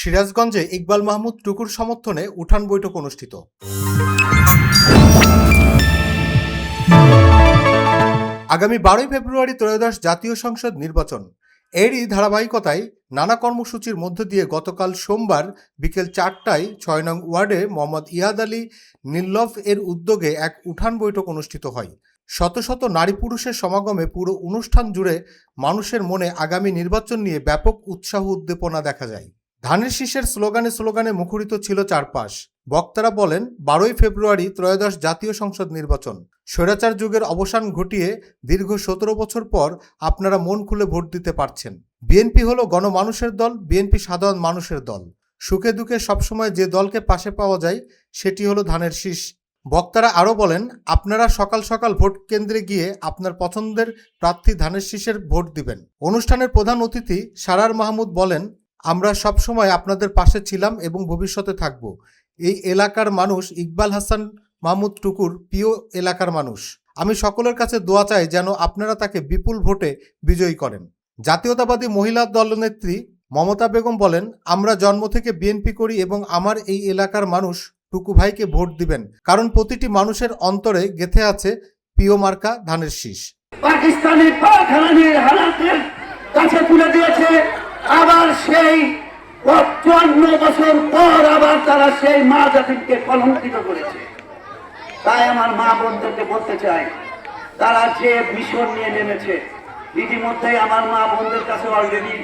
সিরাজগঞ্জে ইকবাল মাহমুদ টুকুর সমর্থনে উঠান বৈঠক অনুষ্ঠিত। আগামী 12 ফেব্রুয়ারি ত্রয়োদশ জাতীয় সংসদ নির্বাচন। এরই ধারাবাহিকতায় নানা কর্মসূচির মধ্য দিয়ে গতকাল সোমবার বিকেল 4টায় 6 নং ওয়ার্ডে মোহাম্মদ ইয়াদ আলী নিল্লভ এর উদ্যোগে এক উঠান বৈঠক অনুষ্ঠিত হয়। শত শত নারী পুরুষের সমাগমে পুরো অনুষ্ঠান জুড়ে মানুষের মনে আগামী নির্বাচন নিয়ে ব্যাপক উৎসাহ উদ্দীপনা দেখা যায়। ধানের শীষের স্লোগানে স্লোগানে মুখরিত ছিল চারপাশ। বক্তারা বলেন, 12 ফেব্রুয়ারি ত্রয়োদশ জাতীয় সংসদ নির্বাচন। স্বৈরাচার যুগের অবসান ঘটিয়ে দীর্ঘ 17 বছর পর আপনারা মন খুলে ভোট দিতে পারছেন। বিএনপি হলো গণমানুষের দল, বিএনপি সাধারণ মানুষের দল। সুখে দুঃখে সবসময় যে দলকে পাশে পাওয়া যায় সেটি হলো ধানের শীষ। বক্তারা আরও বলেন, আপনারা সকাল সকাল ভোট কেন্দ্রে গিয়ে আপনার পছন্দের প্রার্থী ধানের শীষের ভোট দিবেন। অনুষ্ঠানের প্রধান অতিথি সারার মাহমুদ বলেন, আমরা সবসময় আপনাদের পাশে ছিলাম এবং ভবিষ্যতে থাকব। এই এলাকার মানুষ ইকবাল হাসান মাহমুদ টুকুর প্রিয় এলাকার মানুষ। আমি সকলের কাছে দোয়া চাই যেন আপনারা তাকে বিপুল ভোটে বিজয়ী করেন। জাতীয়তাবাদী মহিলা দলনেত্রী মমতা বেগম বলেন, আমরা জন্ম থেকে বিএনপি করি এবং আমার এই এলাকার মানুষ টুকু ভাইকে ভোট দিবেন, কারণ প্রতিটি মানুষের অন্তরে গেঁথে আছে প্রিয় মার্কা ধানের শীষ। পাকিস্তানের পাখানানির হালাতের কাছে তুলে দিয়েছে। আবার সেই 54 বছর পর আবার তারা সেই মা জাতিকে কলঙ্কিত করেছে। তাই আমার মা বোনদেরকে বলতে চাই, তারা যে মিশন নিয়ে নেমেছে, ইতিমধ্যেই আমার মা বোনদের কাছে অলরেডি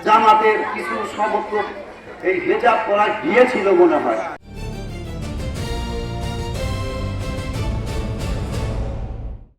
জামাতের কিছু সমর্থক এই হেজাব পরা গিয়েছিল মনে হয়।